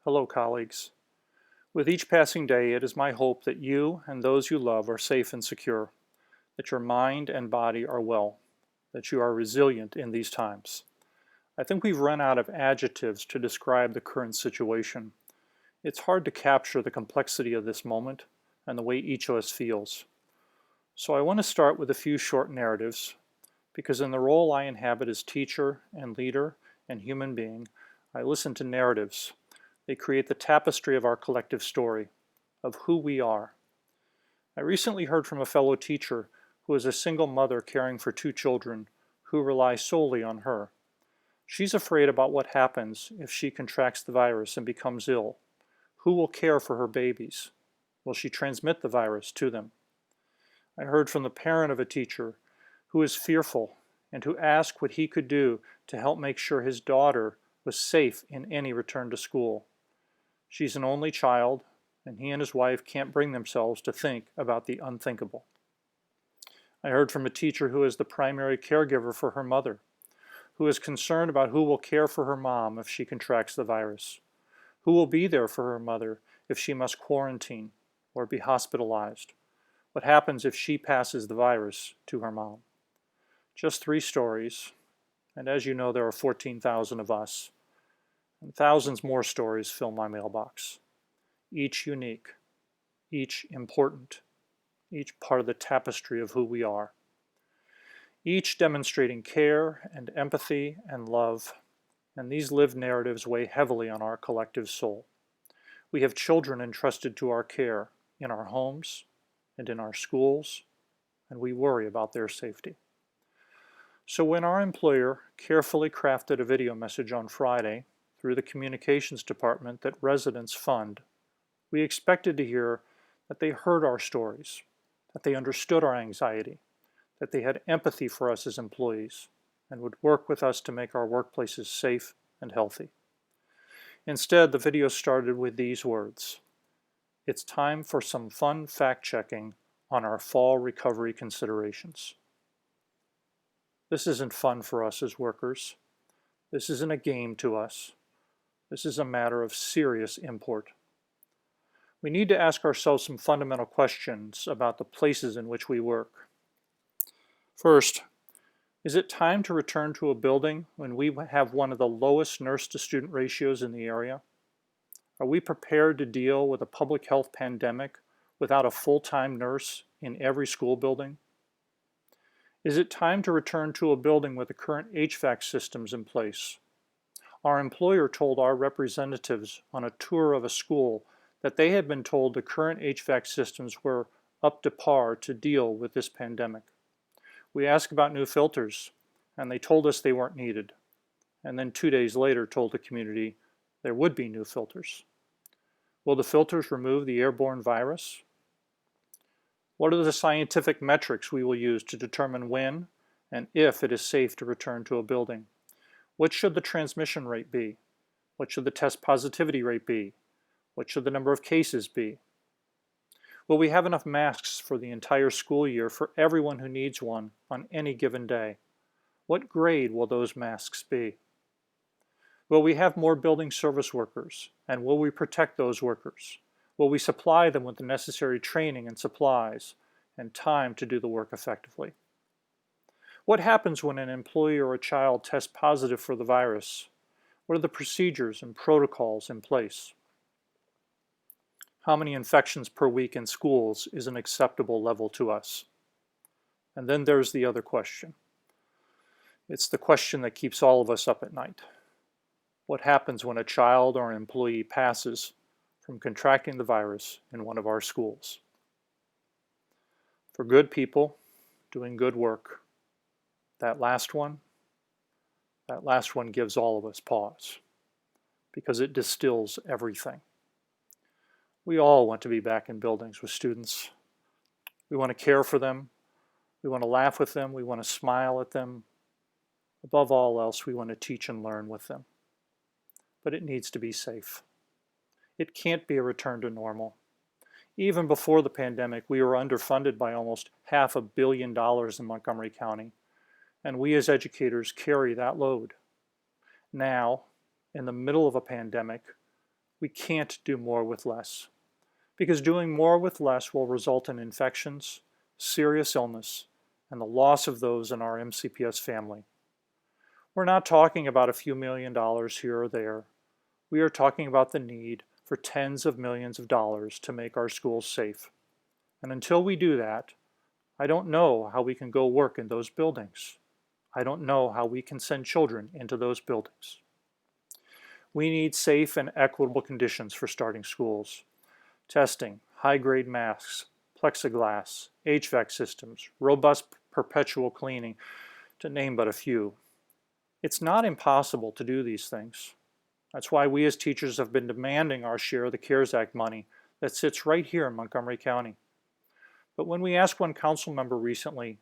Hello, colleagues. With each passing day, it is my hope that you and those you love are safe and secure, that your mind and body are well, that you are resilient in these times. I think we've run out of adjectives to describe the current situation. It's hard to capture the complexity of this moment and the way each of us feels. So I want to start with a few short narratives, because in the role I inhabit as teacher and leader and human being, I listen to narratives. They create the tapestry of our collective story, of who we are. I recently heard from a fellow teacher who is a single mother caring for two children who rely solely on her. She's afraid about what happens if she contracts the virus and becomes ill. Who will care for her babies? Will she transmit the virus to them? I heard from the parent of a teacher who is fearful and who asked what he could do to help make sure his daughter was safe in any return to school. She's an only child, and he and his wife can't bring themselves to think about the unthinkable. I heard from a teacher who is the primary caregiver for her mother, who is concerned about who will care for her mom if she contracts the virus, who will be there for her mother if she must quarantine or be hospitalized, what happens if she passes the virus to her mom. Just 3 stories, and as you know, there are 14,000 of us. And thousands more stories fill my mailbox, each unique, each important, each part of the tapestry of who we are, each demonstrating care and empathy and love, and these lived narratives weigh heavily on our collective soul. We have children entrusted to our care in our homes and in our schools, and we worry about their safety. So when our employer carefully crafted a video message on Friday through the communications department that residents fund, we expected to hear that they heard our stories, that they understood our anxiety, that they had empathy for us as employees, and would work with us to make our workplaces safe and healthy. Instead, the video started with these words: "It's time for some fun fact-checking on our fall recovery considerations." This isn't fun for us as workers. This isn't a game to us. This is a matter of serious import. We need to ask ourselves some fundamental questions about the places in which we work. First, is it time to return to a building when we have one of the lowest nurse-to-student ratios in the area? Are we prepared to deal with a public health pandemic without a full-time nurse in every school building? Is it time to return to a building with the current HVAC systems in place? Our employer told our representatives on a tour of a school that they had been told the current HVAC systems were up to par to deal with this pandemic. We asked about new filters, and they told us they weren't needed, and then 2 days later told the community there would be new filters. Will the filters remove the airborne virus? What are the scientific metrics we will use to determine when and if it is safe to return to a building? What should the transmission rate be? What should the test positivity rate be? What should the number of cases be? Will we have enough masks for the entire school year for everyone who needs one on any given day? What grade will those masks be? Will we have more building service workers, and will we protect those workers? Will we supply them with the necessary training and supplies and time to do the work effectively? What happens when an employee or a child tests positive for the virus? What are the procedures and protocols in place? How many infections per week in schools is an acceptable level to us? And then there's the other question. It's the question that keeps all of us up at night. What happens when a child or an employee passes from contracting the virus in one of our schools? For good people doing good work, that last one gives all of us pause, because it distills everything. We all want to be back in buildings with students. We want to care for them. We want to laugh with them. We want to smile at them. Above all else, we want to teach and learn with them. But it needs to be safe. It can't be a return to normal. Even before the pandemic, we were underfunded by almost $500 million in Montgomery County, and we as educators carry that load. Now, in the middle of a pandemic, We can't do more with less, because doing more with less will result in infections, serious illness, and the loss of those in our MCPS family. We're not talking about a few $1,000,000 here or there. We are talking about the need for tens of millions of dollars to make our schools safe. And until we do that, I don't know how we can go work in those buildings. I don't know how we can send children into those buildings. We need safe and equitable conditions for starting schools. Testing, high-grade masks, plexiglass, HVAC systems, robust perpetual cleaning, to name but a few. It's not impossible to do these things. That's why we as teachers have been demanding our share of the CARES Act money that sits right here in Montgomery County. But when we asked one council member recently,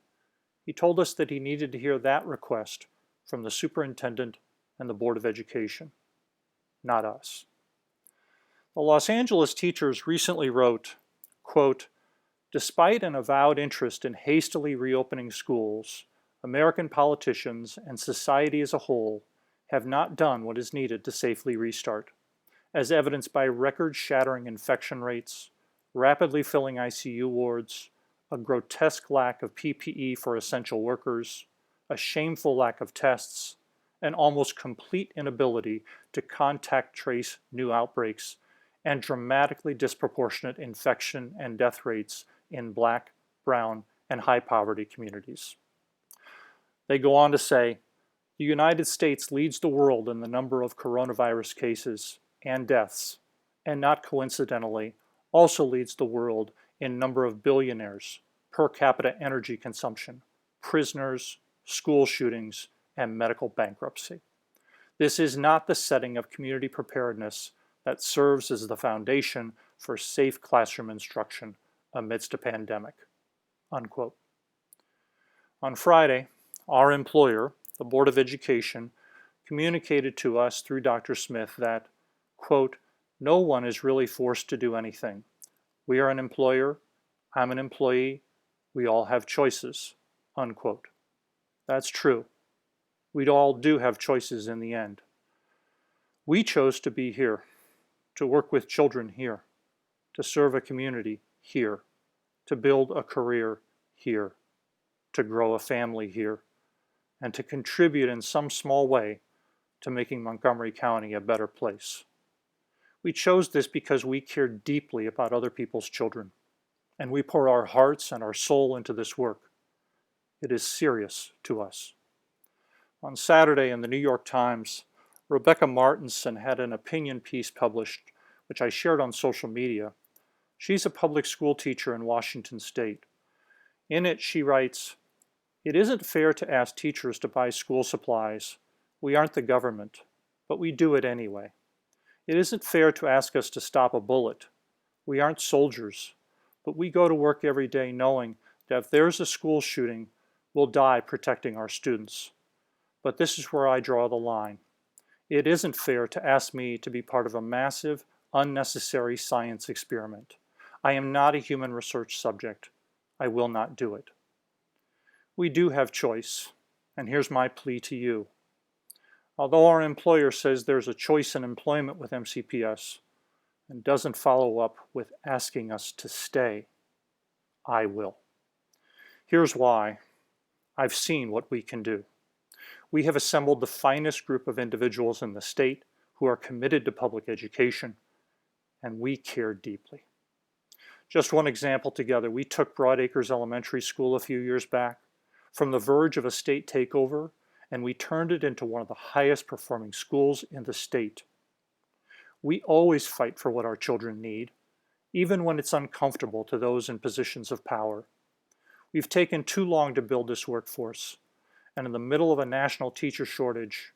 he told us that he needed to hear that request from the superintendent and the Board of Education, not us. The Los Angeles teachers recently wrote, quote, "Despite an avowed interest in hastily reopening schools, American politicians and society as a whole have not done what is needed to safely restart, as evidenced by record-shattering infection rates, rapidly filling ICU wards, a grotesque lack of PPE for essential workers, a shameful lack of tests, an almost complete inability to contact trace new outbreaks, and dramatically disproportionate infection and death rates in Black, brown, and high-poverty communities." They go on to say, "The United States leads the world in the number of coronavirus cases and deaths, and not coincidentally, also leads the world in number of billionaires, per capita energy consumption, prisoners, school shootings, and medical bankruptcy. This is not the setting of community preparedness that serves as the foundation for safe classroom instruction amidst a pandemic." Unquote. On Friday, our employer, the Board of Education, communicated to us through Dr. Smith that, quote, "No one is really forced to do anything. We are an employer, I'm an employee, we all have choices," unquote. That's true. We all do have choices in the end. We chose to be here, to work with children here, to serve a community here, to build a career here, to grow a family here, and to contribute in some small way to making Montgomery County a better place. We chose this because we care deeply about other people's children, and we pour our hearts and our soul into this work. It is serious to us. On Saturday in the New York Times, Rebecca Martinson had an opinion piece published, which I shared on social media. She's a public school teacher in Washington State. In it, she writes, "It isn't fair to ask teachers to buy school supplies. We aren't the government, but we do it anyway. It isn't fair to ask us to stop a bullet. We aren't soldiers, but we go to work every day knowing that if there's a school shooting, we'll die protecting our students. But this is where I draw the line. It isn't fair to ask me to be part of a massive, unnecessary science experiment. I am not a human research subject. I will not do it." We do have choice, and here's my plea to you. Although our employer says there's a choice in employment with MCPS and doesn't follow up with asking us to stay, I will. Here's why. I've seen what we can do. We have assembled the finest group of individuals in the state who are committed to public education, and we care deeply. Just one example together, we took Broadacres Elementary School a few years back from the verge of a state takeover, and we turned it into one of the highest performing schools in the state. We always fight for what our children need, even when it's uncomfortable to those in positions of power. We've taken too long to build this workforce, and in the middle of a national teacher shortage,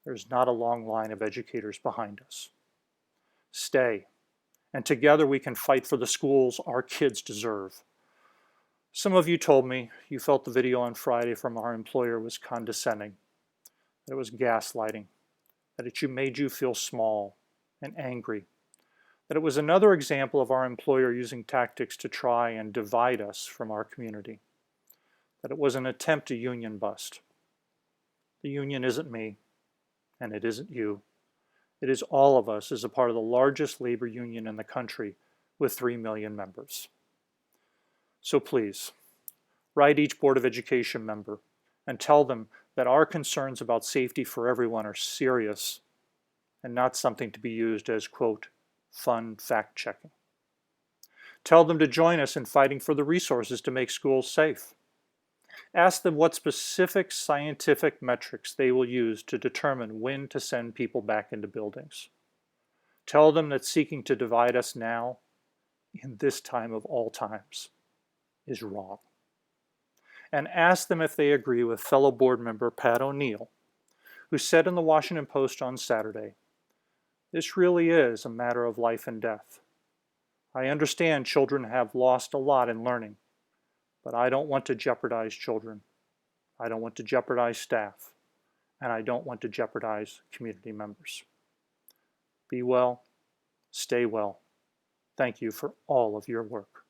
there's not a long line of educators behind us. Stay, and together we can fight for the schools our kids deserve. Some of you told me you felt the video on Friday from our employer was condescending, that it was gaslighting, that it made you feel small and angry, that it was another example of our employer using tactics to try and divide us from our community, that it was an attempt to union bust. The union isn't me, and it isn't you. It is all of us as a part of the largest labor union in the country with 3 million members. So please, write each Board of Education member and tell them that our concerns about safety for everyone are serious and not something to be used as, quote, fun fact-checking. Tell them to join us in fighting for the resources to make schools safe. Ask them what specific scientific metrics they will use to determine when to send people back into buildings. Tell them that seeking to divide us now, in this time of all times, is wrong. And ask them if they agree with fellow board member Pat O'Neill, who said in the Washington Post on Saturday, "This really is a matter of life and death. I understand children have lost a lot in learning, but I don't want to jeopardize children. I don't want to jeopardize staff, and I don't want to jeopardize community members. Be well, stay well. Thank you for all of your work."